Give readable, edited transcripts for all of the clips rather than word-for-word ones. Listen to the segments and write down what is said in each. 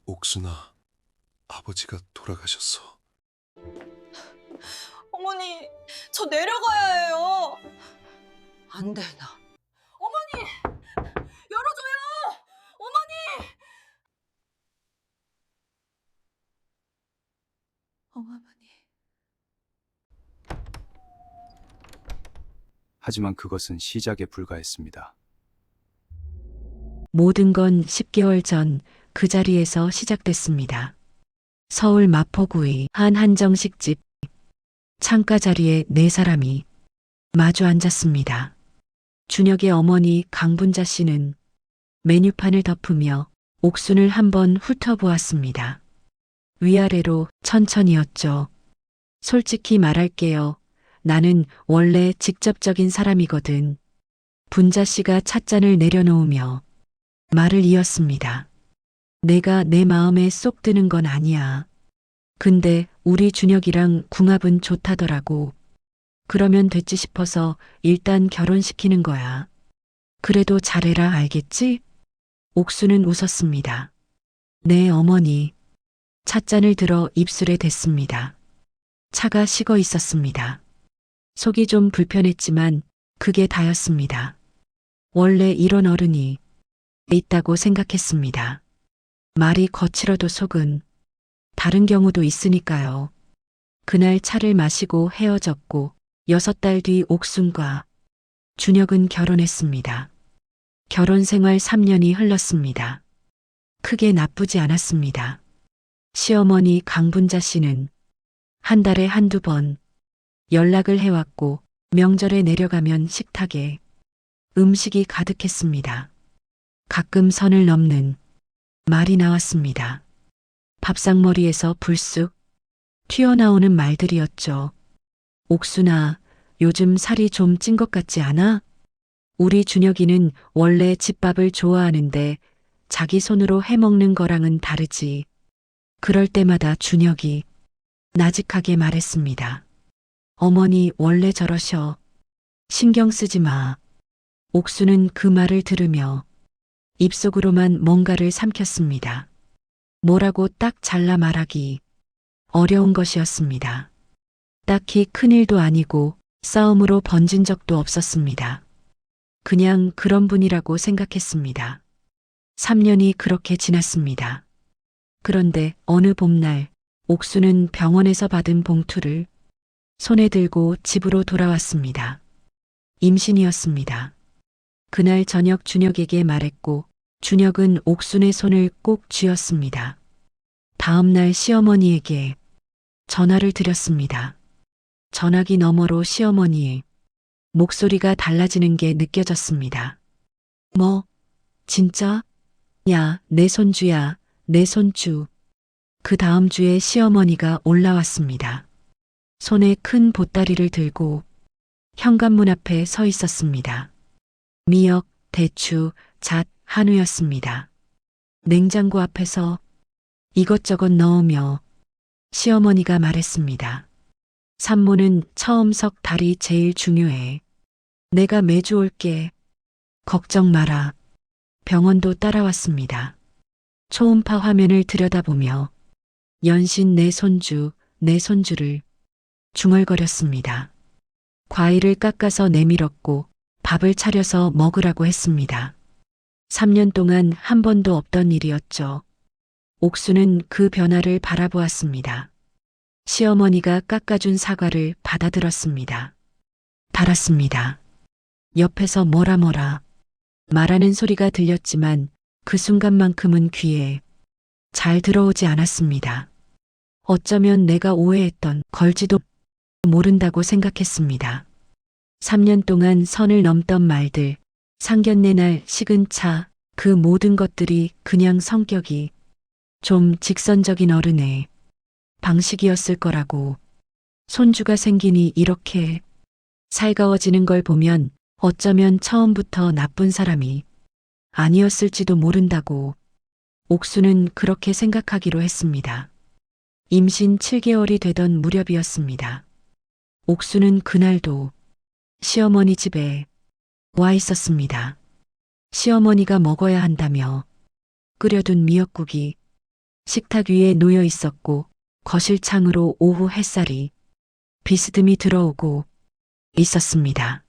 옥순아, 아버지가 돌아가셨어. 어머니, 저 내려가야 해요. 안 돼, 나. 어머니, 열어줘요. 어머니. 어머니. 하지만 그것은 시작에 불과했습니다. 모든 건 10개월 전 그 자리에서 시작됐습니다. 서울 마포구의 한 한정식집 창가 자리에 네 사람이 마주 앉았습니다. 준혁의 어머니 강분자 씨는 메뉴판을 덮으며 옥순을 한번 훑어보았습니다. 위아래로 천천히였죠. 솔직히 말할게요. 나는 원래 직접적인 사람이거든. 분자 씨가 찻잔을 내려놓으며 말을 이었습니다. 내가 내 마음에 쏙 드는 건 아니야. 근데 우리 준혁이랑 궁합은 좋다더라고. 그러면 됐지 싶어서 일단 결혼시키는 거야. 그래도 잘해라, 알겠지? 옥수는 웃었습니다. 네, 어머니. 찻잔을 들어 입술에 댔습니다. 차가 식어 있었습니다. 속이 좀 불편했지만 그게 다였습니다. 원래 이런 어른이 있다고 생각했습니다. 말이 거칠어도 속은 다른 경우도 있으니까요. 그날 차를 마시고 헤어졌고 6달 뒤 옥순과 준혁은 결혼했습니다. 결혼 생활 3년이 흘렀습니다. 크게 나쁘지 않았습니다. 시어머니 강분자 씨는 한 달에 한두 번 연락을 해왔고 명절에 내려가면 식탁에 음식이 가득했습니다. 가끔 선을 넘는 말이 나왔습니다. 밥상머리에서 불쑥 튀어나오는 말들이었죠. 옥순아, 요즘 살이 좀 찐 것 같지 않아? 우리 준혁이는 원래 집밥을 좋아하는데 자기 손으로 해먹는 거랑은 다르지. 그럴 때마다 준혁이 나직하게 말했습니다. 어머니 원래 저러셔. 신경 쓰지 마. 옥수는 그 말을 들으며 입속으로만 뭔가를 삼켰습니다. 뭐라고 딱 잘라 말하기 어려운 것이었습니다. 딱히 큰일도 아니고 싸움으로 번진 적도 없었습니다. 그냥 그런 분이라고 생각했습니다. 3년이 그렇게 지났습니다. 그런데 어느 봄날 옥수는 병원에서 받은 봉투를 손에 들고 집으로 돌아왔습니다. 임신이었습니다. 그날 저녁 준혁에게 말했고 준혁은 옥순의 손을 꼭 쥐었습니다. 다음 날 시어머니에게 전화를 드렸습니다. 전화기 너머로 시어머니의 목소리가 달라지는 게 느껴졌습니다. 뭐? 진짜? 야, 내 손주야, 내 손주. 그 다음 주에 시어머니가 올라왔습니다. 손에 큰 보따리를 들고 현관문 앞에 서 있었습니다. 미역, 대추, 잣, 한우였습니다. 냉장고 앞에서 이것저것 넣으며 시어머니가 말했습니다. 산모는 처음 석 달이 제일 중요해. 내가 매주 올게. 걱정 마라. 병원도 따라왔습니다. 초음파 화면을 들여다보며 연신 내 손주, 내 손주를 중얼거렸습니다. 과일을 깎아서 내밀었고 밥을 차려서 먹으라고 했습니다. 3년 동안 한 번도 없던 일이었죠. 옥수는 그 변화를 바라보았습니다. 시어머니가 깎아준 사과를 받아들었습니다. 달았습니다. 옆에서 뭐라 말하는 소리가 들렸지만 그 순간만큼은 귀에 잘 들어오지 않았습니다. 어쩌면 내가 오해했던 걸지도 모른다고 생각했습니다. 3년 동안 선을 넘던 말들, 상견례 날 식은 차, 그 모든 것들이 그냥 성격이 좀 직선적인 어른의 방식이었을 거라고. 손주가 생기니 이렇게 살가워지는 걸 보면 어쩌면 처음부터 나쁜 사람이 아니었을지도 모른다고. 옥수는 그렇게 생각하기로 했습니다. 임신 7개월이 되던 무렵이었습니다. 옥수는 그날도 시어머니 집에 와 있었습니다. 시어머니가 먹어야 한다며 끓여둔 미역국이 식탁 위에 놓여 있었고 거실 창으로 오후 햇살이 비스듬히 들어오고 있었습니다.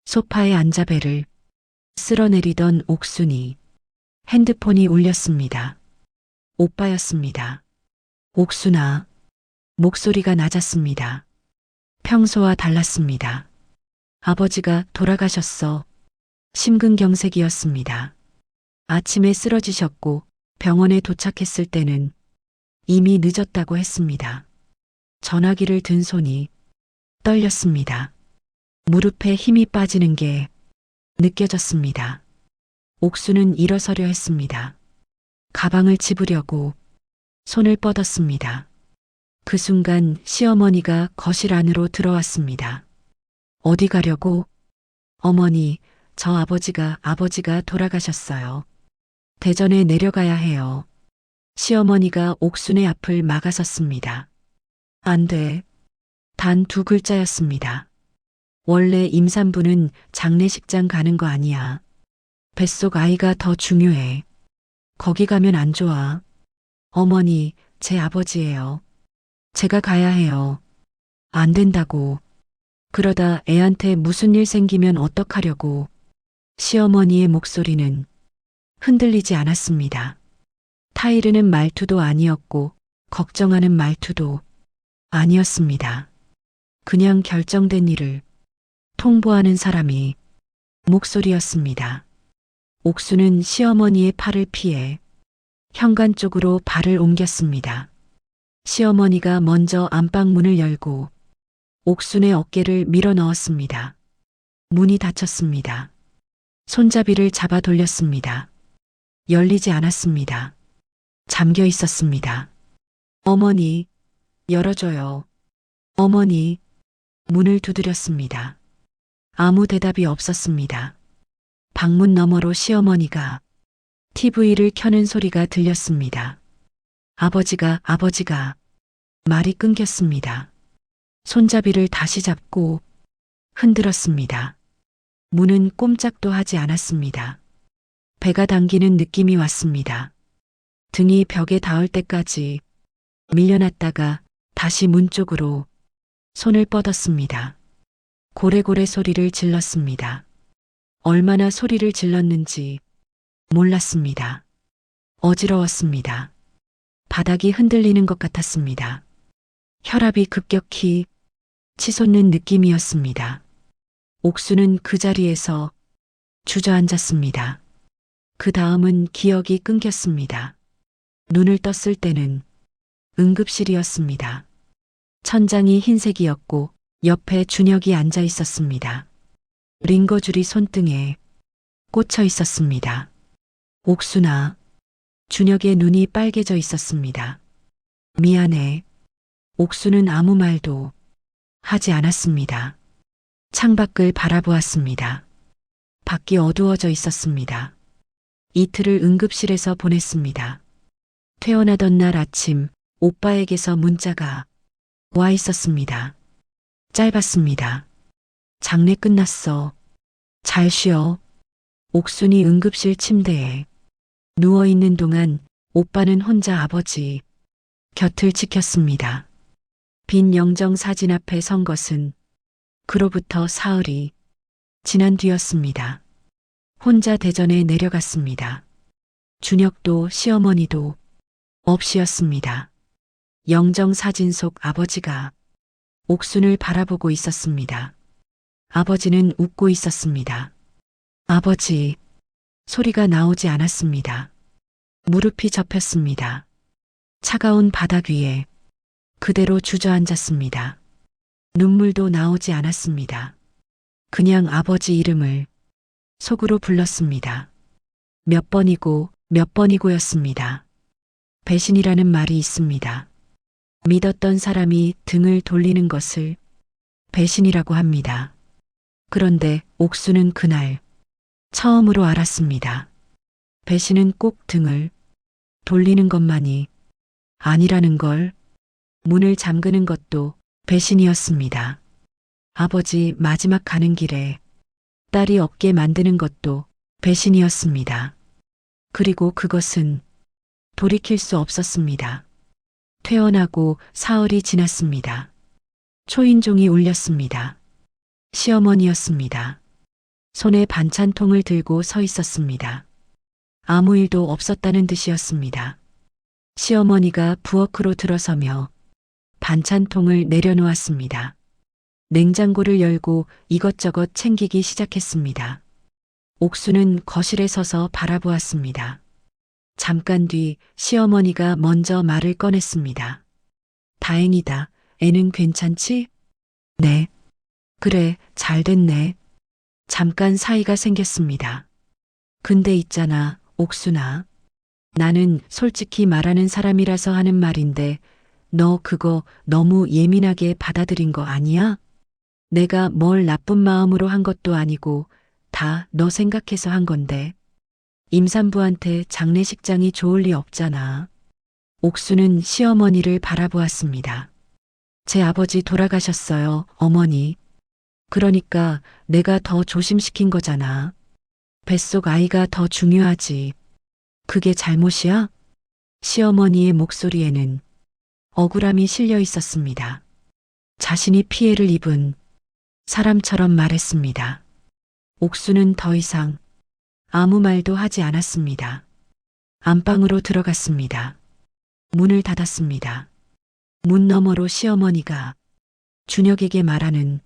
소파에 앉아 배를 쓸어내리던 옥순이 핸드폰이 울렸습니다. 오빠였습니다. 옥순아. 목소리가 낮았습니다. 평소와 달랐습니다. 아버지가 돌아가셨어. 심근경색이었습니다. 아침에 쓰러지셨고 병원에 도착했을 때는 이미 늦었다고 했습니다. 전화기를 든 손이 떨렸습니다. 무릎에 힘이 빠지는 게 느껴졌습니다. 옥수는 일어서려 했습니다. 가방을 집으려고 손을 뻗었습니다. 그 순간 시어머니가 거실 안으로 들어왔습니다. 어디 가려고? 어머니, 저 아버지가 돌아가셨어요. 대전에 내려가야 해요. 시어머니가 옥순의 앞을 막아섰습니다. 안 돼. 단 2글자였습니다. 원래 임산부는 장례식장 가는 거 아니야. 뱃속 아이가 더 중요해. 거기 가면 안 좋아. 어머니, 제 아버지예요. 제가 가야 해요. 안 된다고. 그러다 애한테 무슨 일 생기면 어떡하려고. 시어머니의 목소리는 흔들리지 않았습니다. 타이르는 말투도 아니었고 걱정하는 말투도 아니었습니다. 그냥 결정된 일을 통보하는 사람이 목소리였습니다. 옥수는 시어머니의 팔을 피해 현관 쪽으로 발을 옮겼습니다. 시어머니가 먼저 안방문을 열고 옥순의 어깨를 밀어 넣었습니다. 문이 닫혔습니다. 손잡이를 잡아 돌렸습니다. 열리지 않았습니다. 잠겨 있었습니다. 어머니, 열어줘요. 어머니, 문을 두드렸습니다. 아무 대답이 없었습니다. 방문 너머로 시어머니가 TV를 켜는 소리가 들렸습니다. 아버지가 말이 끊겼습니다. 손잡이를 다시 잡고 흔들었습니다. 문은 꼼짝도 하지 않았습니다. 배가 당기는 느낌이 왔습니다. 등이 벽에 닿을 때까지 밀려났다가 다시 문 쪽으로 손을 뻗었습니다. 고래고래 소리를 질렀습니다. 얼마나 소리를 질렀는지 몰랐습니다. 어지러웠습니다. 바닥이 흔들리는 것 같았습니다. 혈압이 급격히 치솟는 느낌이었습니다. 옥수는 그 자리에서 주저앉았습니다. 그 다음은 기억이 끊겼습니다. 눈을 떴을 때는 응급실이었습니다. 천장이 흰색이었고 옆에 준혁이 앉아 있었습니다. 링거줄이 손등에 꽂혀 있었습니다. 옥순아. 준혁의 눈이 빨개져 있었습니다. 미안해. 옥수는 아무 말도 하지 않았습니다. 창밖을 바라보았습니다. 밖이 어두워져 있었습니다. 이틀을 응급실에서 보냈습니다. 퇴원하던 날 아침 오빠에게서 문자가 와 있었습니다. 짧았습니다. 장례 끝났어. 잘 쉬어. 옥순이 응급실 침대에 누워있는 동안 오빠는 혼자 아버지 곁을 지켰습니다. 빈 영정 사진 앞에 선 것은 그로부터 사흘이 지난 뒤였습니다. 혼자 대전에 내려갔습니다. 준혁도 시어머니도 없이였습니다. 영정 사진 속 아버지가 옥순을 바라보고 있었습니다. 아버지는 웃고 있었습니다. 아버지, 소리가 나오지 않았습니다. 무릎이 접혔습니다. 차가운 바닥 위에 그대로 주저앉았습니다. 눈물도 나오지 않았습니다. 그냥 아버지 이름을 속으로 불렀습니다. 몇 번이고 몇 번이고였습니다. 배신이라는 말이 있습니다. 믿었던 사람이 등을 돌리는 것을 배신이라고 합니다. 그런데 옥수는 그날 처음으로 알았습니다. 배신은 꼭 등을 돌리는 것만이 아니라는 걸. 문을 잠그는 것도 배신이었습니다. 아버지 마지막 가는 길에 딸이 없게 만드는 것도 배신이었습니다. 그리고 그것은 돌이킬 수 없었습니다. 퇴원하고 사흘이 지났습니다. 초인종이 울렸습니다. 시어머니였습니다. 손에 반찬통을 들고 서 있었습니다. 아무 일도 없었다는 듯이었습니다. 시어머니가 부엌으로 들어서며 반찬통을 내려놓았습니다. 냉장고를 열고 이것저것 챙기기 시작했습니다. 옥수는 거실에 서서 바라보았습니다. 잠깐 뒤 시어머니가 먼저 말을 꺼냈습니다. 다행이다. 애는 괜찮지? 네. 그래, 잘 됐네. 잠깐 사이가 생겼습니다. 근데 있잖아, 옥순아. 나는 솔직히 말하는 사람이라서 하는 말인데, 너 그거 너무 예민하게 받아들인 거 아니야? 내가 뭘 나쁜 마음으로 한 것도 아니고, 다 너 생각해서 한 건데. 임산부한테 장례식장이 좋을 리 없잖아. 옥수는 시어머니를 바라보았습니다. 제 아버지 돌아가셨어요, 어머니. 그러니까 내가 더 조심시킨 거잖아. 뱃속 아이가 더 중요하지. 그게 잘못이야? 시어머니의 목소리에는 억울함이 실려 있었습니다. 자신이 피해를 입은 사람처럼 말했습니다. 옥수는 더 이상 아무 말도 하지 않았습니다. 안방으로 들어갔습니다. 문을 닫았습니다. 문 너머로 시어머니가 준혁에게 말하는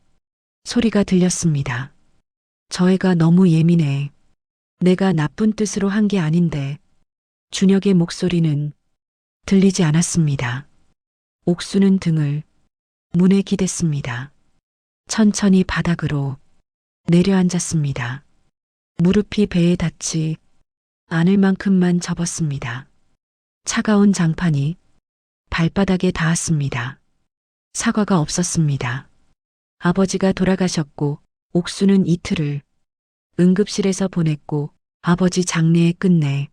소리가 들렸습니다. 저 애가 너무 예민해. 내가 나쁜 뜻으로 한 게 아닌데. 준혁의 목소리는 들리지 않았습니다. 옥수는 등을 문에 기댔습니다. 천천히 바닥으로 내려앉았습니다. 무릎이 배에 닿지 않을 만큼만 접었습니다. 차가운 장판이 발바닥에 닿았습니다. 사과가 없었습니다. 아버지가 돌아가셨고 옥수는 이틀을 응급실에서 보냈고 아버지 장례의 끝내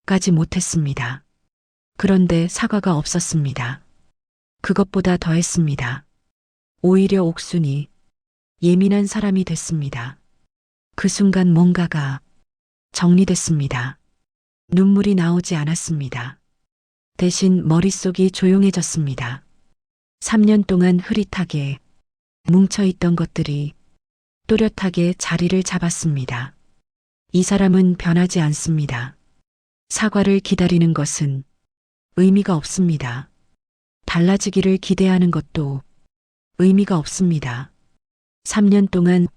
가지 못했습니다. 그런데 사과가 없었습니다. 그것보다 더했습니다. 오히려 옥순이 예민한 사람이 됐습니다. 그 순간 뭔가가 정리됐습니다. 눈물이 나오지 않았습니다. 대신 머릿속이 조용해졌습니다. 3년 동안 흐릿하게 뭉쳐있던 것들이 또렷하게 자리를 잡았습니다. 이 사람은 변하지 않습니다. 사과를 기다리는 것은 의미가 없습니다. 달라지기를 기대하는 것도 의미가 없습니다. 3년 동안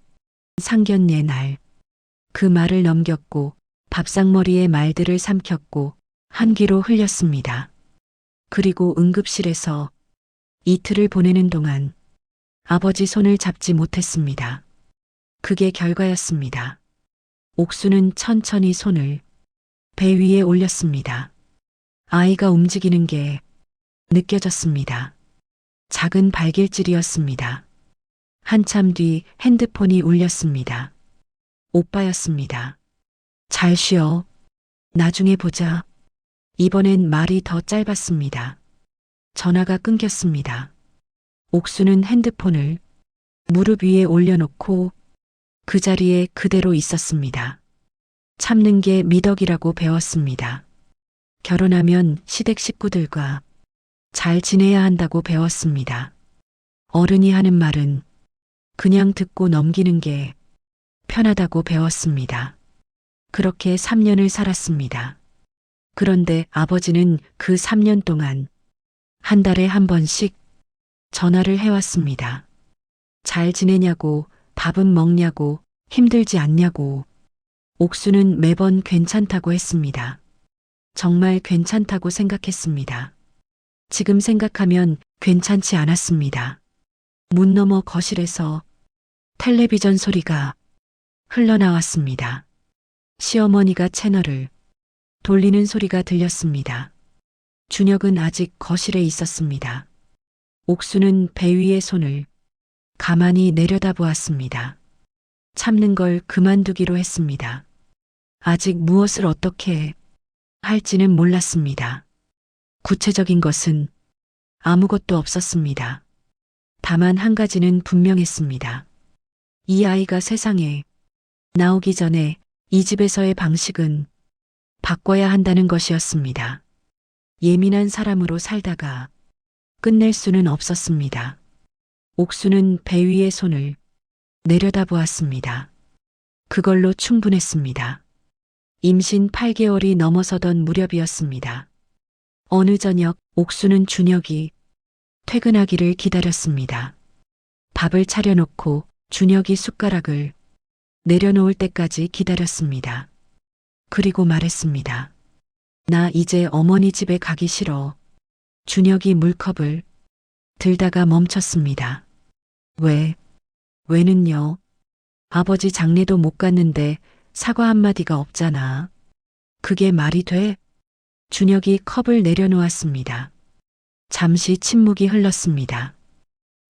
상견례 날 그 말을 넘겼고 밥상머리의 말들을 삼켰고 한 귀로 흘렸습니다. 그리고 응급실에서 이틀을 보내는 동안 아버지 손을 잡지 못했습니다. 그게 결과였습니다. 옥수는 천천히 손을 배 위에 올렸습니다. 아이가 움직이는 게 느껴졌습니다. 작은 발길질이었습니다. 한참 뒤 핸드폰이 울렸습니다. 오빠였습니다. 잘 쉬어. 나중에 보자. 이번엔 말이 더 짧았습니다. 전화가 끊겼습니다. 옥수는 핸드폰을 무릎 위에 올려놓고 그 자리에 그대로 있었습니다. 참는 게 미덕이라고 배웠습니다. 결혼하면 시댁 식구들과 잘 지내야 한다고 배웠습니다. 어른이 하는 말은 그냥 듣고 넘기는 게 편하다고 배웠습니다. 그렇게 3년을 살았습니다. 그런데 아버지는 그 3년 동안 한 달에 한 번씩 전화를 해왔습니다. 잘 지내냐고, 밥은 먹냐고, 힘들지 않냐고. 옥수는 매번 괜찮다고 했습니다. 정말 괜찮다고 생각했습니다. 지금 생각하면 괜찮지 않았습니다. 문 너머 거실에서 텔레비전 소리가 흘러나왔습니다. 시어머니가 채널을 돌리는 소리가 들렸습니다. 준혁은 아직 거실에 있었습니다. 옥수는 배 위에 손을 가만히 내려다보았습니다. 참는 걸 그만두기로 했습니다. 아직 무엇을 어떻게 할지는 몰랐습니다. 구체적인 것은 아무것도 없었습니다. 다만 한 가지는 분명했습니다. 이 아이가 세상에 나오기 전에 이 집에서의 방식은 바꿔야 한다는 것이었습니다. 예민한 사람으로 살다가 끝낼 수는 없었습니다. 옥수는 배 위의 손을 내려다보았습니다. 그걸로 충분했습니다. 임신 8개월이 넘어서던 무렵이었습니다. 어느 저녁 옥수는 준혁이 퇴근하기를 기다렸습니다. 밥을 차려놓고 준혁이 숟가락을 내려놓을 때까지 기다렸습니다. 그리고 말했습니다. 나 이제 어머니 집에 가기 싫어. 준혁이 물컵을 들다가 멈췄습니다. 왜는요? 아버지 장례도 못 갔는데 사과 한마디가 없잖아. 그게 말이 돼? 준혁이 컵을 내려놓았습니다. 잠시 침묵이 흘렀습니다.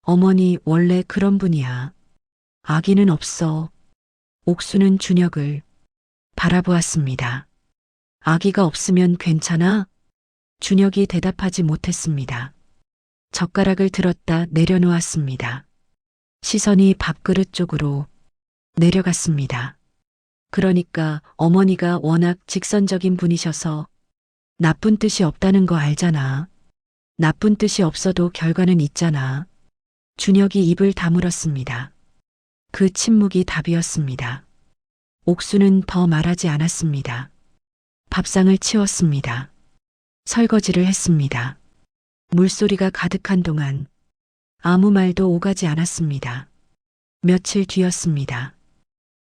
어머니 원래 그런 분이야. 아기는 없어. 옥수는 준혁을 바라보았습니다. 아기가 없으면 괜찮아? 준혁이 대답하지 못했습니다. 젓가락을 들었다 내려놓았습니다. 시선이 밥그릇 쪽으로 내려갔습니다. 그러니까 어머니가 워낙 직선적인 분이셔서 나쁜 뜻이 없다는 거 알잖아. 나쁜 뜻이 없어도 결과는 있잖아. 준혁이 입을 다물었습니다. 그 침묵이 답이었습니다. 옥수는 더 말하지 않았습니다. 밥상을 치웠습니다. 설거지를 했습니다. 물소리가 가득한 동안 아무 말도 오가지 않았습니다. 며칠 뒤였습니다.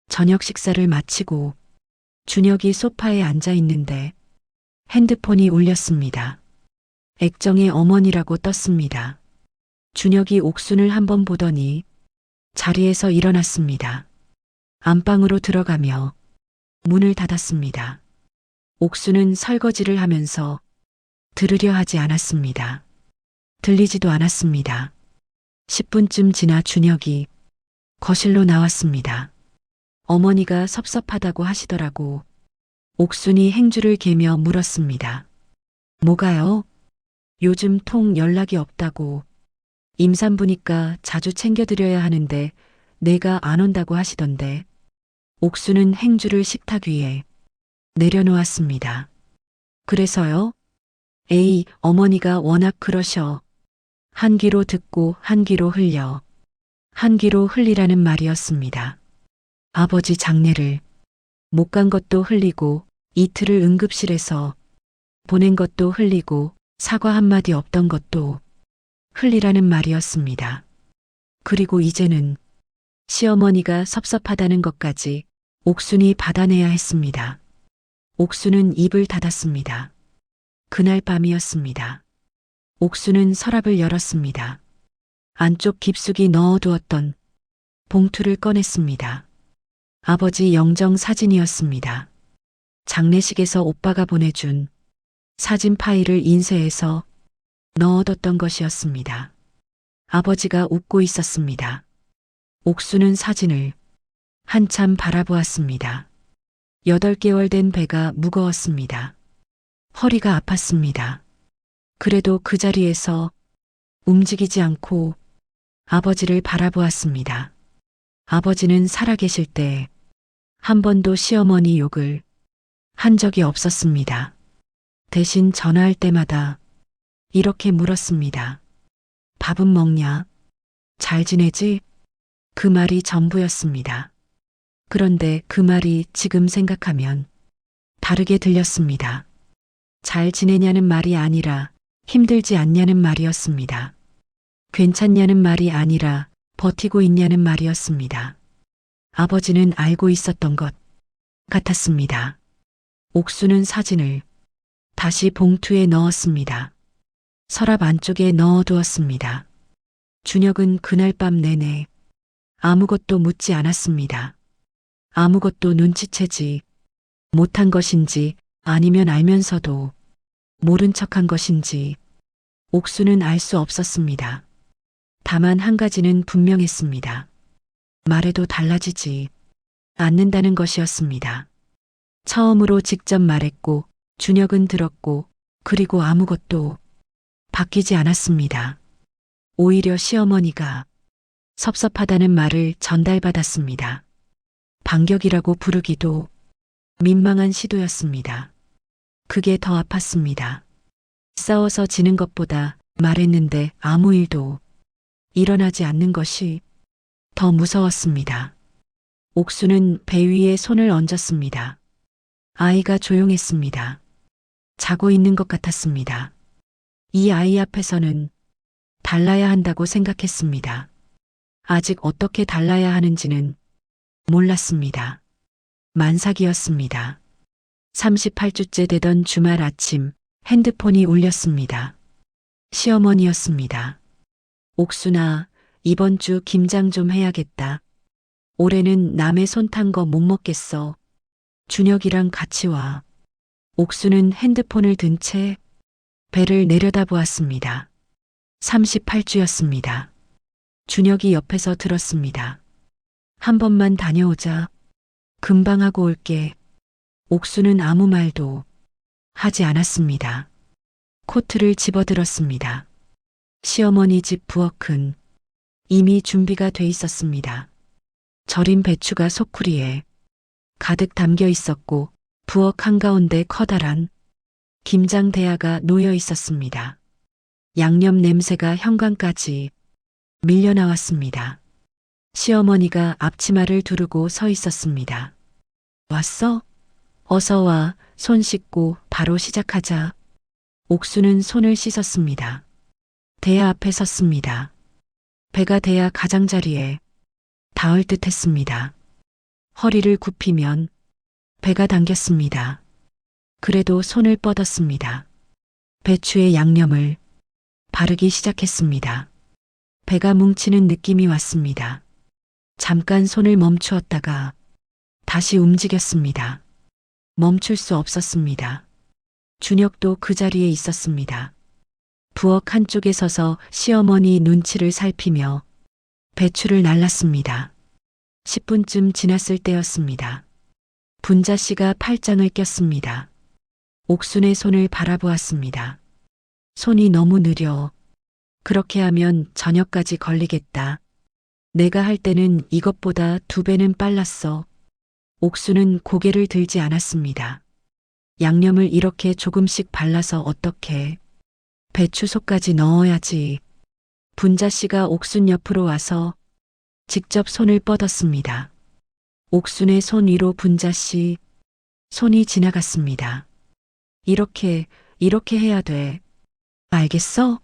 저녁 식사를 마치고 준혁이 소파에 앉아 있는데 핸드폰이 울렸습니다. 액정의 어머니라고 떴습니다. 준혁이 옥순을 한번 보더니 자리에서 일어났습니다. 안방으로 들어가며 문을 닫았습니다. 옥순은 설거지를 하면서 들으려 하지 않았습니다. 들리지도 않았습니다. 10분쯤 지나 준혁이 거실로 나왔습니다. 어머니가 섭섭하다고 하시더라고. 옥순이 행주를 개며 물었습니다. 뭐가요? 요즘 통 연락이 없다고. 임산부니까 자주 챙겨드려야 하는데 내가 안 온다고 하시던데. 옥수는 행주를 식탁 위에 내려놓았습니다. 그래서요? 에이, 어머니가 워낙 그러셔. 한 귀로 듣고 한 귀로 흘려. 한 귀로 흘리라는 말이었습니다. 아버지 장례를 못 간 것도 흘리고 이틀을 응급실에서 보낸 것도 흘리고 사과 한마디 없던 것도 흘리라는 말이었습니다. 그리고 이제는 시어머니가 섭섭하다는 것까지 옥순이 받아내야 했습니다. 옥순은 입을 닫았습니다. 그날 밤이었습니다. 옥순은 서랍을 열었습니다. 안쪽 깊숙이 넣어두었던 봉투를 꺼냈습니다. 아버지 영정 사진이었습니다. 장례식에서 오빠가 보내준 사진 파일을 인쇄해서 넣어뒀던 것이었습니다. 아버지가 웃고 있었습니다. 옥수는 사진을 한참 바라보았습니다. 8개월 된 배가 무거웠습니다. 허리가 아팠습니다. 그래도 그 자리에서 움직이지 않고 아버지를 바라보았습니다. 아버지는 살아계실 때 한 번도 시어머니 욕을 한 적이 없었습니다. 대신 전화할 때마다 이렇게 물었습니다. 밥은 먹냐? 잘 지내지? 그 말이 전부였습니다. 그런데 그 말이 지금 생각하면 다르게 들렸습니다. 잘 지내냐는 말이 아니라 힘들지 않냐는 말이었습니다. 괜찮냐는 말이 아니라 버티고 있냐는 말이었습니다. 아버지는 알고 있었던 것 같았습니다. 옥수는 사진을 다시 봉투에 넣었습니다. 서랍 안쪽에 넣어두었습니다. 준혁은 그날 밤 내내 아무것도 묻지 않았습니다. 아무것도 눈치채지 못한 것인지 아니면 알면서도 모른 척한 것인지 옥수는 알 수 없었습니다. 다만 한 가지는 분명했습니다. 말해도 달라지지 않는다는 것이었습니다. 처음으로 직접 말했고 준혁은 들었고 그리고 아무것도 바뀌지 않았습니다. 오히려 시어머니가 섭섭하다는 말을 전달받았습니다. 반격이라고 부르기도 민망한 시도였습니다. 그게 더 아팠습니다. 맞싸워서 지는 것보다 말했는데 아무 일도 일어나지 않는 것이 더 무서웠습니다. 옥수는 배 위에 손을 얹었습니다. 아이가 조용했습니다. 자고 있는 것 같았습니다. 이 아이 앞에서는 달라야 한다고 생각했습니다. 아직 어떻게 달라야 하는지는 몰랐습니다. 만삭이었습니다. 38주째 되던 주말 아침 핸드폰이 울렸습니다. 시어머니였습니다. 옥순아, 이번 주 김장 좀 해야겠다. 올해는 남의 손 탄 거 못 먹겠어. 준혁이랑 같이 와. 옥수는 핸드폰을 든 채 배를 내려다보았습니다. 38주였습니다. 준혁이 옆에서 들었습니다. 한 번만 다녀오자. 금방 하고 올게. 옥수는 아무 말도 하지 않았습니다. 코트를 집어들었습니다. 시어머니 집 부엌은 이미 준비가 돼 있었습니다. 절인 배추가 소쿠리에 가득 담겨 있었고 부엌 한가운데 커다란 김장 대야가 놓여 있었습니다. 양념 냄새가 현관까지 밀려 나왔습니다. 시어머니가 앞치마를 두르고 서 있었습니다. 왔어? 어서 와. 손 씻고 바로 시작하자. 옥수는 손을 씻었습니다. 대야 앞에 섰습니다. 배가 대야 가장자리에 닿을 듯 했습니다. 허리를 굽히면 배가 당겼습니다. 그래도 손을 뻗었습니다. 배추에 양념을 바르기 시작했습니다. 배가 뭉치는 느낌이 왔습니다. 잠깐 손을 멈추었다가 다시 움직였습니다. 멈출 수 없었습니다. 준혁도 그 자리에 있었습니다. 부엌 한쪽에 서서 시어머니 눈치를 살피며 배추를 날랐습니다. 10분쯤 지났을 때였습니다. 분자 씨가 팔짱을 꼈습니다. 옥순의 손을 바라보았습니다. 손이 너무 느려. 그렇게 하면 저녁까지 걸리겠다. 내가 할 때는 이것보다 2배는 빨랐어. 옥수는 고개를 들지 않았습니다. 양념을 이렇게 조금씩 발라서 어떻게 배추속까지 넣어야지. 분자 씨가 옥순 옆으로 와서 직접 손을 뻗었습니다. 옥순의 손 위로 분자 씨 손이 지나갔습니다. 이렇게 해야 돼. 알겠어?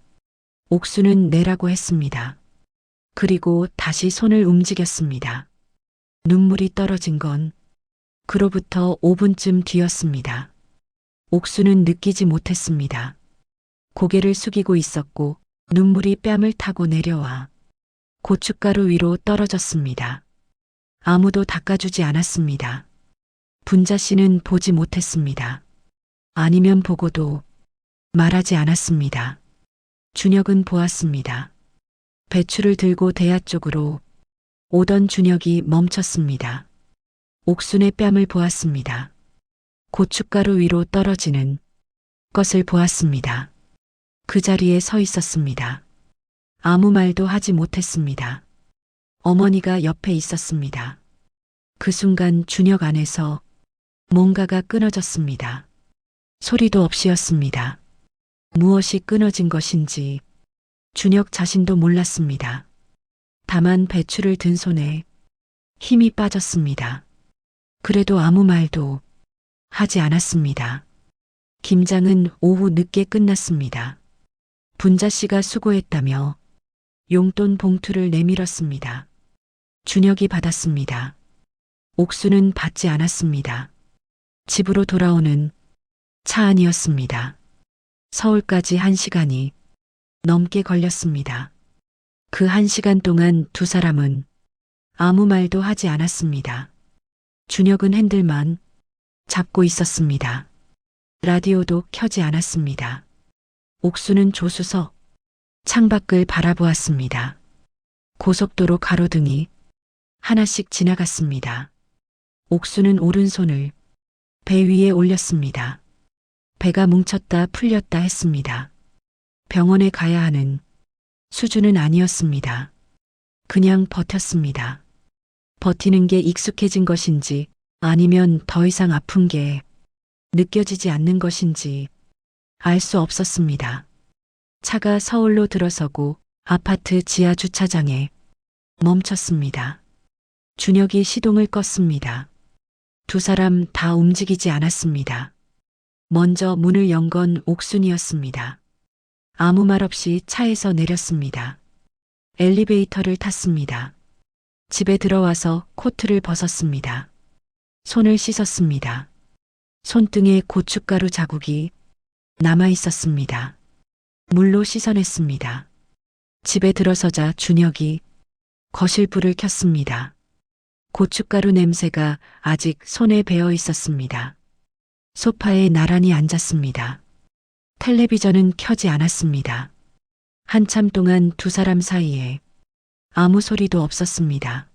옥수는 내라고 했습니다. 그리고 다시 손을 움직였습니다. 눈물이 떨어진 건 그로부터 5분쯤 뒤였습니다. 옥수는 느끼지 못했습니다. 고개를 숙이고 있었고 눈물이 뺨을 타고 내려와 고춧가루 위로 떨어졌습니다. 아무도 닦아주지 않았습니다. 분자 씨는 보지 못했습니다. 아니면 보고도 말하지 않았습니다. 준혁은 보았습니다. 배추를 들고 대야 쪽으로 오던 준혁이 멈췄습니다. 옥순의 뺨을 보았습니다. 고춧가루 위로 떨어지는 것을 보았습니다. 그 자리에 서 있었습니다. 아무 말도 하지 못했습니다. 어머니가 옆에 있었습니다. 그 순간 준혁 안에서 뭔가가 끊어졌습니다. 소리도 없이였습니다. 무엇이 끊어진 것인지 준혁 자신도 몰랐습니다. 다만 배추를 든 손에 힘이 빠졌습니다. 그래도 아무 말도 하지 않았습니다. 김장은 오후 늦게 끝났습니다. 분자 씨가 수고했다며 용돈 봉투를 내밀었습니다. 준혁이 받았습니다. 옥수는 받지 않았습니다. 집으로 돌아오는 차 안이었습니다. 서울까지 1시간이 넘게 걸렸습니다. 그 1시간 동안 두 사람은 아무 말도 하지 않았습니다. 준혁은 핸들만 잡고 있었습니다. 라디오도 켜지 않았습니다. 옥수는 조수석 창밖을 바라보았습니다. 고속도로 가로등이 하나씩 지나갔습니다. 옥수는 오른손을 배 위에 올렸습니다. 배가 뭉쳤다 풀렸다 했습니다. 병원에 가야 하는 수준은 아니었습니다. 그냥 버텼습니다. 버티는 게 익숙해진 것인지 아니면 더 이상 아픈 게 느껴지지 않는 것인지 알 수 없었습니다. 차가 서울로 들어서고 아파트 지하 주차장에 멈췄습니다. 준혁이 시동을 껐습니다. 두 사람 다 움직이지 않았습니다. 먼저 문을 연 건 옥순이었습니다. 아무 말 없이 차에서 내렸습니다. 엘리베이터를 탔습니다. 집에 들어와서 코트를 벗었습니다. 손을 씻었습니다. 손등에 고춧가루 자국이 남아 있었습니다. 물로 씻어냈습니다. 집에 들어서자 준혁이 거실 불을 켰습니다. 고춧가루 냄새가 아직 손에 배어 있었습니다. 소파에 나란히 앉았습니다. 텔레비전은 켜지 않았습니다. 한참 동안 두 사람 사이에 아무 소리도 없었습니다.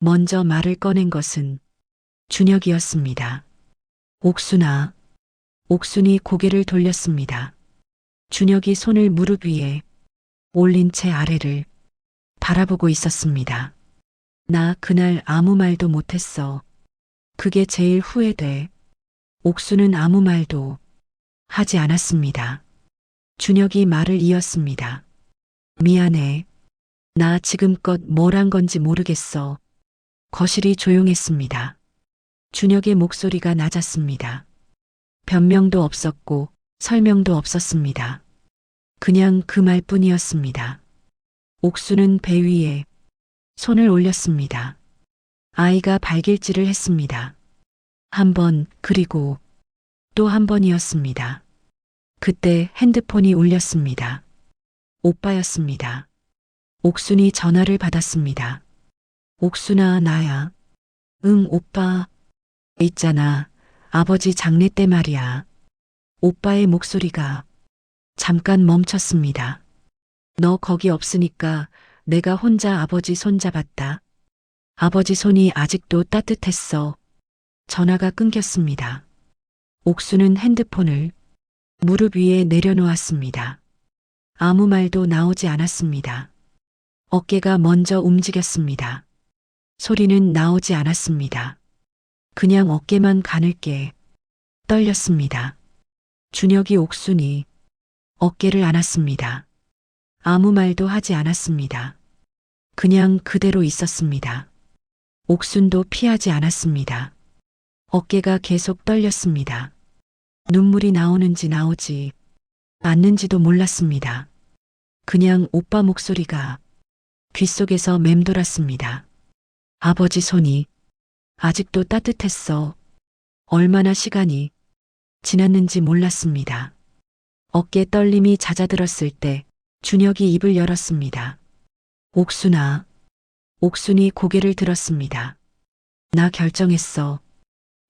먼저 말을 꺼낸 것은 준혁이었습니다. 옥순아. 옥순이 고개를 돌렸습니다. 준혁이 손을 무릎 위에 올린 채 아래를 바라보고 있었습니다. 나 그날 아무 말도 못했어. 그게 제일 후회돼. 옥수는 아무 말도 하지 않았습니다. 준혁이 말을 이었습니다. 미안해. 나 지금껏 뭘 한 건지 모르겠어. 거실이 조용했습니다. 준혁의 목소리가 낮았습니다. 변명도 없었고 설명도 없었습니다. 그냥 그 말뿐이었습니다. 옥수는 배 위에 손을 올렸습니다. 아이가 발길질을 했습니다. 한 번, 그리고 또 한 번이었습니다. 그때 핸드폰이 울렸습니다. 오빠였습니다. 옥순이 전화를 받았습니다. 옥순아, 나야. 응, 오빠. 있잖아. 아버지 장례 때 말이야. 오빠의 목소리가 잠깐 멈췄습니다. 너 거기 없으니까 내가 혼자 아버지 손 잡았다. 아버지 손이 아직도 따뜻했어. 전화가 끊겼습니다. 옥수는 핸드폰을 무릎 위에 내려놓았습니다. 아무 말도 나오지 않았습니다. 어깨가 먼저 움직였습니다. 소리는 나오지 않았습니다. 그냥 어깨만 가늘게 떨렸습니다. 준혁이 옥순이 어깨를 안았습니다. 아무 말도 하지 않았습니다. 그냥 그대로 있었습니다. 옥순도 피하지 않았습니다. 어깨가 계속 떨렸습니다. 눈물이 나오는지 나오지 않는지도 몰랐습니다. 그냥 오빠 목소리가 귓속에서 맴돌았습니다. 아버지 손이 아직도 따뜻했어. 얼마나 시간이 지났는지 몰랐습니다. 어깨 떨림이 잦아들었을 때 준혁이 입을 열었습니다. 옥순아. 옥순이 고개를 들었습니다. 나 결정했어.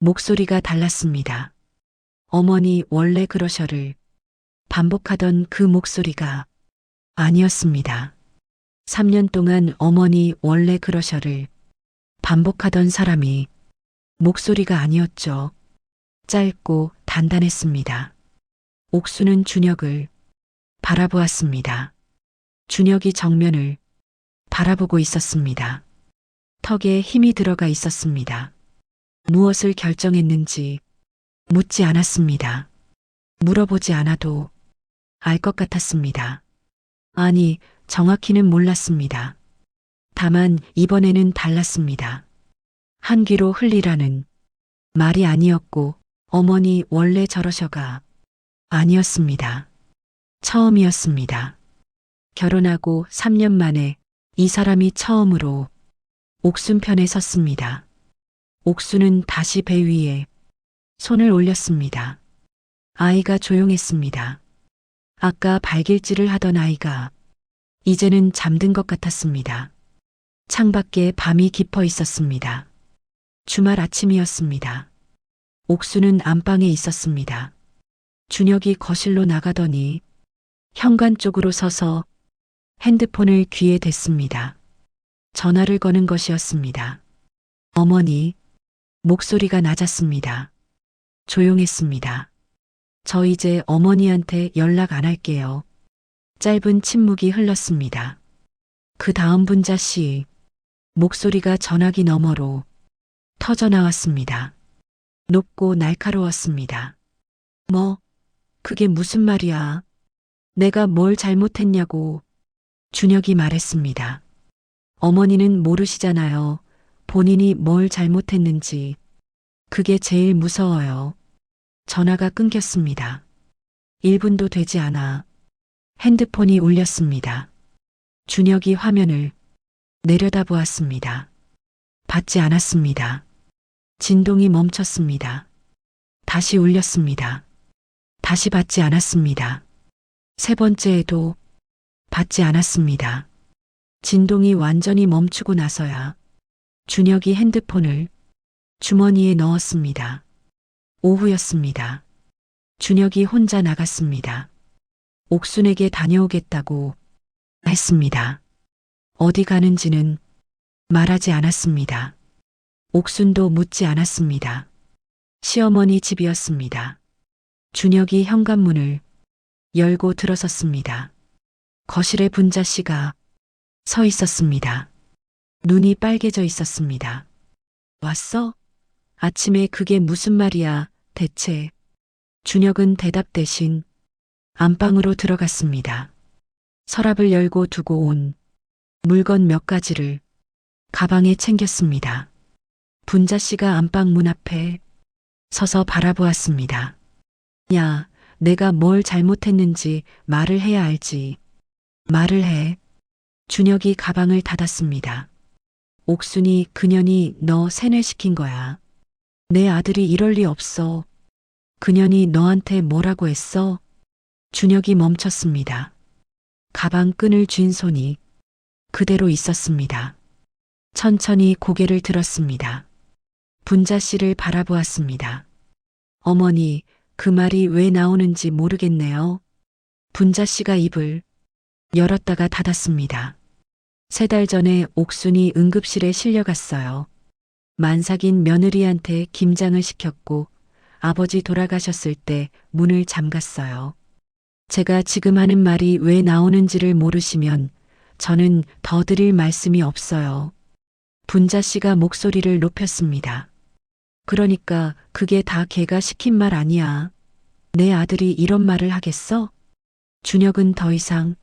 목소리가 달랐습니다. 어머니 원래 그러셔를 반복하던 그 목소리가 아니었습니다. 3년 동안 어머니 원래 그러셔를 반복하던 사람이 목소리가 아니었죠. 짧고 단단했습니다. 옥수는 준혁을 바라보았습니다. 준혁이 정면을 바라보고 있었습니다. 턱에 힘이 들어가 있었습니다. 무엇을 결정했는지 묻지 않았습니다. 물어보지 않아도 알 것 같았습니다. 아니, 정확히는 몰랐습니다. 다만 이번에는 달랐습니다. 한 귀로 흘리라는 말이 아니었고 어머니 원래 저러셔가 아니었습니다. 처음이었습니다. 결혼하고 3년 만에 이 사람이 처음으로 옥순 편에 섰습니다. 옥순은 다시 배 위에 손을 올렸습니다. 아이가 조용했습니다. 아까 발길질을 하던 아이가 이제는 잠든 것 같았습니다. 창밖에 밤이 깊어 있었습니다. 주말 아침이었습니다. 옥수는 안방에 있었습니다. 준혁이 거실로 나가더니 현관 쪽으로 서서 핸드폰을 귀에 댔습니다. 전화를 거는 것이었습니다. 어머니, 목소리가 낮았습니다. 조용했습니다. 저 이제 어머니한테 연락 안 할게요. 짧은 침묵이 흘렀습니다. 그 다음 분자씨, 목소리가 전화기 너머로 터져 나왔습니다. 높고 날카로웠습니다. 뭐, 그게 무슨 말이야? 내가 뭘 잘못했냐고 준혁이 말했습니다. 어머니는 모르시잖아요. 본인이 뭘 잘못했는지. 그게 제일 무서워요. 전화가 끊겼습니다. 1분도 되지 않아 핸드폰이 울렸습니다. 준혁이 화면을 내려다보았습니다. 받지 않았습니다. 진동이 멈췄습니다. 다시 울렸습니다. 다시 받지 않았습니다. 세 번째에도 받지 않았습니다. 진동이 완전히 멈추고 나서야 준혁이 핸드폰을 주머니에 넣었습니다. 오후였습니다. 준혁이 혼자 나갔습니다. 옥순에게 다녀오겠다고 했습니다. 어디 가는지는 말하지 않았습니다. 옥순도 묻지 않았습니다. 시어머니 집이었습니다. 준혁이 현관문을 열고 들어섰습니다. 거실에 분자 씨가 서 있었습니다. 눈이 빨개져 있었습니다. 왔어? 아침에 그게 무슨 말이야, 대체. 준혁은 대답 대신 안방으로 들어갔습니다. 서랍을 열고 두고 온 물건 몇 가지를 가방에 챙겼습니다. 분자 씨가 안방 문 앞에 서서 바라보았습니다. 야, 내가 뭘 잘못했는지 말을 해야 알지. 말을 해. 준혁이 가방을 닫았습니다. 옥순이 그년이 너 세뇌시킨 거야. 내 아들이 이럴 리 없어. 그년이 너한테 뭐라고 했어? 준혁이 멈췄습니다. 가방 끈을 쥔 손이 그대로 있었습니다. 천천히 고개를 들었습니다. 분자 씨를 바라보았습니다. 어머니, 그 말이 왜 나오는지 모르겠네요. 분자 씨가 입을 열었다가 닫았습니다. 3달 전에 옥순이 응급실에 실려갔어요. 만삭인 며느리한테 김장을 시켰고 아버지 돌아가셨을 때 문을 잠갔어요. 제가 지금 하는 말이 왜 나오는지를 모르시면 저는 더 드릴 말씀이 없어요. 분자 씨가 목소리를 높였습니다. 그러니까 그게 다 걔가 시킨 말 아니야. 내 아들이 이런 말을 하겠어? 준혁은 더 이상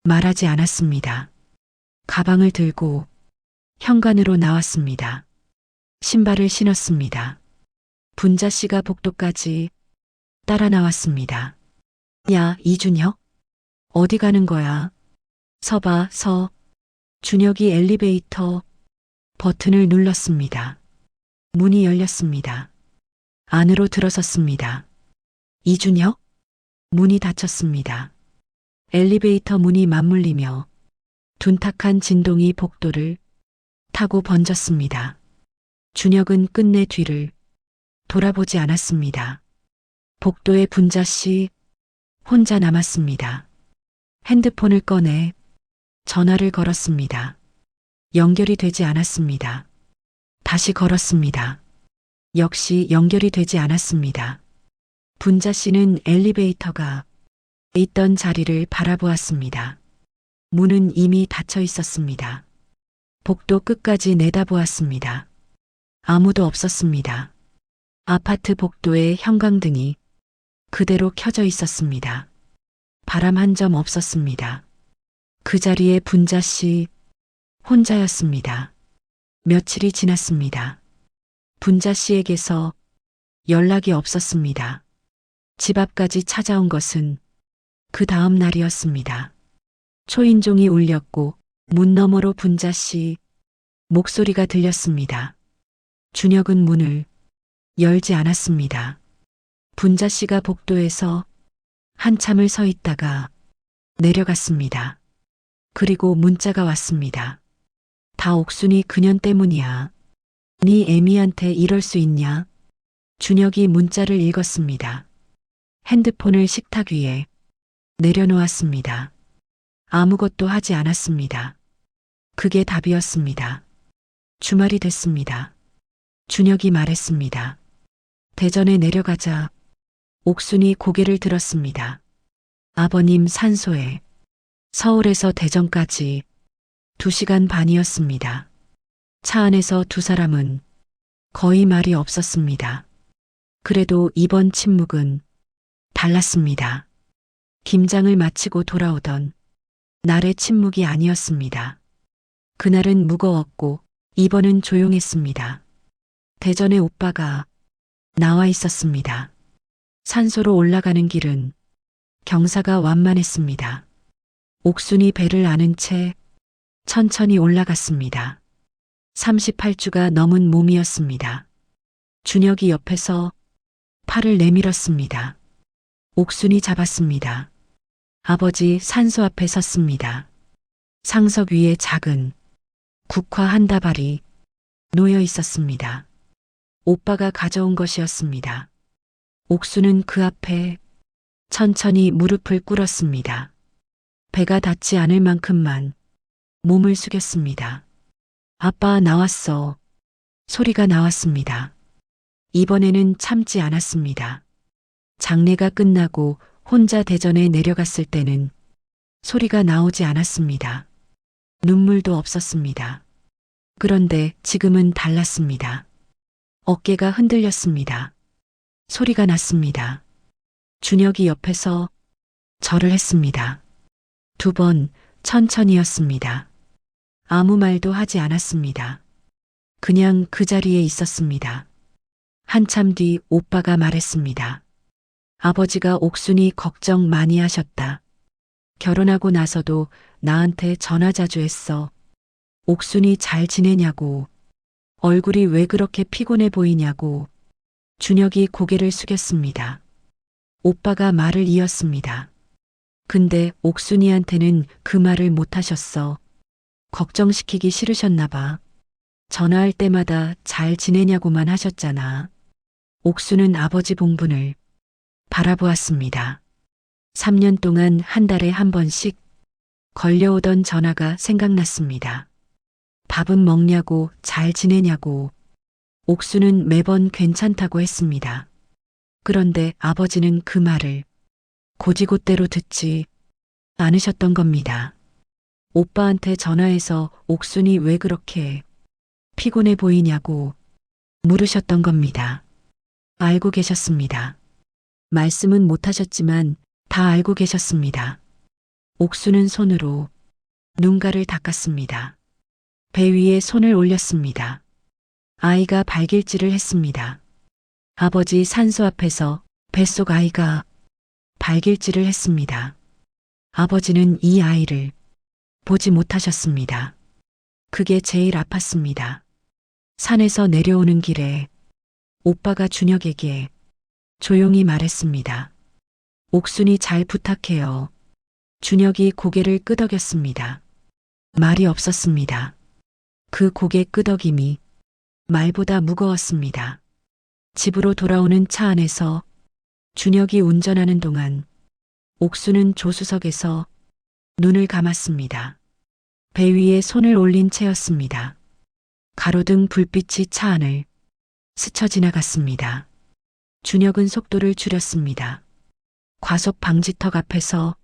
말하지 않았습니다. 가방을 들고 현관으로 나왔습니다. 신발을 신었습니다. 분자 씨가 복도까지 따라 나왔습니다. 야, 이준혁? 어디 가는 거야? 서봐, 서. 준혁이 엘리베이터 버튼을 눌렀습니다. 문이 열렸습니다. 안으로 들어섰습니다. 이준혁? 문이 닫혔습니다. 엘리베이터 문이 맞물리며 둔탁한 진동이 복도를 타고 번졌습니다. 준혁은 끝내 뒤를 돌아보지 않았습니다. 복도에 분자 씨 혼자 남았습니다. 핸드폰을 꺼내 전화를 걸었습니다. 연결이 되지 않았습니다. 다시 걸었습니다. 역시 연결이 되지 않았습니다. 분자 씨는 엘리베이터가 있던 자리를 바라보았습니다. 문은 이미 닫혀 있었습니다. 복도 끝까지 내다보았습니다. 아무도 없었습니다. 아파트 복도에 형광등이 그대로 켜져 있었습니다. 바람 한 점 없었습니다. 그 자리에 분자 씨 혼자였습니다. 며칠이 지났습니다. 분자 씨에게서 연락이 없었습니다. 집 앞까지 찾아온 것은 그 다음 날이었습니다. 초인종이 울렸고 문 너머로 분자 씨 목소리가 들렸습니다. 준혁은 문을 열지 않았습니다. 분자 씨가 복도에서 한참을 서 있다가 내려갔습니다. 그리고 문자가 왔습니다. 다 옥순이 그년 때문이야. 네 애미한테 이럴 수 있냐? 준혁이 문자를 읽었습니다. 핸드폰을 식탁 위에 내려놓았습니다. 아무것도 하지 않았습니다. 그게 답이었습니다. 주말이 됐습니다. 준혁이 말했습니다. 대전에 내려가자. 옥순이 고개를 들었습니다. 아버님 산소에 서울에서 대전까지 2시간 반이었습니다. 차 안에서 두 사람은 거의 말이 없었습니다. 그래도 이번 침묵은 달랐습니다. 김장을 마치고 돌아오던 날의 침묵이 아니었습니다. 그날은 무거웠고 이번은 조용했습니다. 대전의 오빠가 나와 있었습니다. 산소로 올라가는 길은 경사가 완만했습니다. 옥순이 배를 아는 채 천천히 올라갔습니다. 38주가 넘은 몸이었습니다. 준혁이 옆에서 팔을 내밀었습니다. 옥순이 잡았습니다. 아버지 산소 앞에 섰습니다. 상석 위에 작은 국화 한 다발이 놓여 있었습니다. 오빠가 가져온 것이었습니다. 옥수는 그 앞에 천천히 무릎을 꿇었습니다. 배가 닿지 않을 만큼만 몸을 숙였습니다. 아빠 나왔어. 소리가 나왔습니다. 이번에는 참지 않았습니다. 장례가 끝나고 혼자 대전에 내려갔을 때는 소리가 나오지 않았습니다. 눈물도 없었습니다. 그런데 지금은 달랐습니다. 어깨가 흔들렸습니다. 소리가 났습니다. 준혁이 옆에서 절을 했습니다. 2번 천천히였습니다. 아무 말도 하지 않았습니다. 그냥 그 자리에 있었습니다. 한참 뒤 오빠가 말했습니다. 아버지가 옥순이 걱정 많이 하셨다. 결혼하고 나서도 나한테 전화 자주 했어. 옥순이 잘 지내냐고. 얼굴이 왜 그렇게 피곤해 보이냐고. 준혁이 고개를 숙였습니다. 오빠가 말을 이었습니다. 근데 옥순이한테는 그 말을 못 하셨어. 걱정시키기 싫으셨나 봐. 전화할 때마다 잘 지내냐고만 하셨잖아. 옥순은 아버지 봉분을 바라보았습니다. 3년 동안 한 달에 한 번씩 걸려오던 전화가 생각났습니다. 밥은 먹냐고, 잘 지내냐고. 옥수는 매번 괜찮다고 했습니다. 그런데 아버지는 그 말을 고지곳대로 듣지 않으셨던 겁니다. 오빠한테 전화해서 옥순이 왜 그렇게 피곤해 보이냐고 물으셨던 겁니다. 알고 계셨습니다. 말씀은 못 하셨지만 다 알고 계셨습니다. 옥수는 손으로 눈가를 닦았습니다. 배 위에 손을 올렸습니다. 아이가 발길질을 했습니다. 아버지 산소 앞에서 뱃속 아이가 발길질을 했습니다. 아버지는 이 아이를 보지 못하셨습니다. 그게 제일 아팠습니다. 산에서 내려오는 길에 오빠가 준혁에게 조용히 말했습니다. 옥순이 잘 부탁해요. 준혁이 고개를 끄덕였습니다. 말이 없었습니다. 그 고개 끄덕임이 말보다 무거웠습니다. 집으로 돌아오는 차 안에서 준혁이 운전하는 동안 옥수는 조수석에서 눈을 감았습니다. 배 위에 손을 올린 채였습니다. 가로등 불빛이 차 안을 스쳐 지나갔습니다. 준혁은 속도를 줄였습니다. 과속 방지턱 앞에서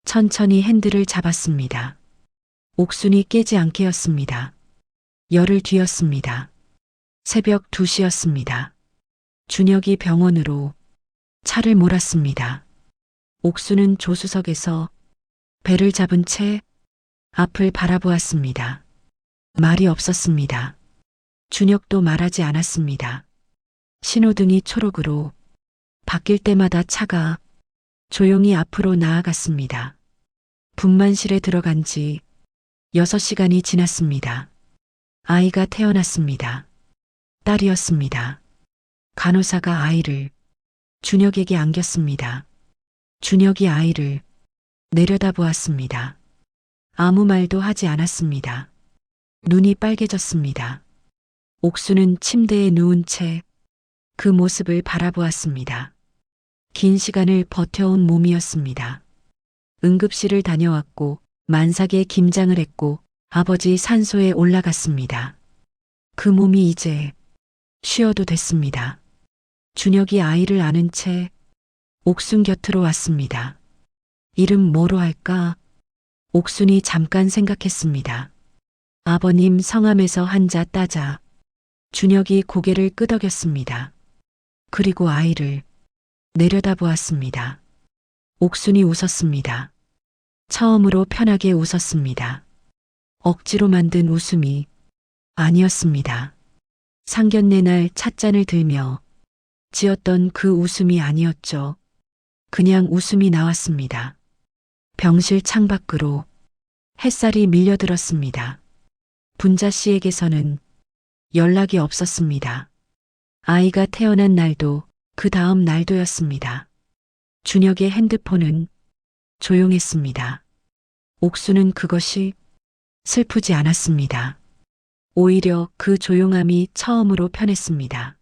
천천히 핸들을 잡았습니다. 옥순이 깨지 않게였습니다. 열을 뒤었습니다. 새벽 2시였습니다. 준혁이 병원으로 차를 몰았습니다. 옥수는 조수석에서 배를 잡은 채 앞을 바라보았습니다. 말이 없었습니다. 준혁도 말하지 않았습니다. 신호등이 초록으로 바뀔 때마다 차가 조용히 앞으로 나아갔습니다. 분만실에 들어간 지 6시간이 지났습니다. 아이가 태어났습니다. 딸이었습니다. 간호사가 아이를 준혁에게 안겼습니다. 준혁이 아이를 내려다보았습니다. 아무 말도 하지 않았습니다. 눈이 빨개졌습니다. 옥수는 침대에 누운 채 그 모습을 바라보았습니다. 긴 시간을 버텨온 몸이었습니다. 응급실을 다녀왔고 만삭에 김장을 했고 아버지 산소에 올라갔습니다. 그 몸이 이제 쉬어도 됐습니다. 준혁이 아이를 안은 채 옥순 곁으로 왔습니다. 이름 뭐로 할까? 옥순이 잠깐 생각했습니다. 아버님 성함에서 한자 따자. 준혁이 고개를 끄덕였습니다. 그리고 아이를 내려다보았습니다. 옥순이 웃었습니다. 처음으로 편하게 웃었습니다. 억지로 만든 웃음이 아니었습니다. 상견례 날 찻잔을 들며 지었던 그 웃음이 아니었죠. 그냥 웃음이 나왔습니다. 병실 창밖으로 햇살이 밀려들었습니다. 분자 씨에게서는 연락이 없었습니다. 아이가 태어난 날도 그 다음 날도였습니다. 준혁의 핸드폰은 조용했습니다. 옥수는 그것이 슬프지 않았습니다. 오히려 그 조용함이 처음으로 편했습니다.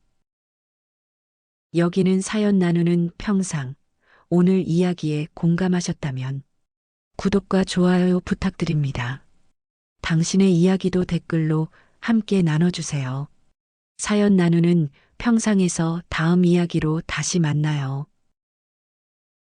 여기는 사연 나누는 평상. 오늘 이야기에 공감하셨다면 구독과 좋아요 부탁드립니다. 당신의 이야기도 댓글로 함께 나눠주세요. 사연 나누는 평상에서 다음 이야기로 다시 만나요.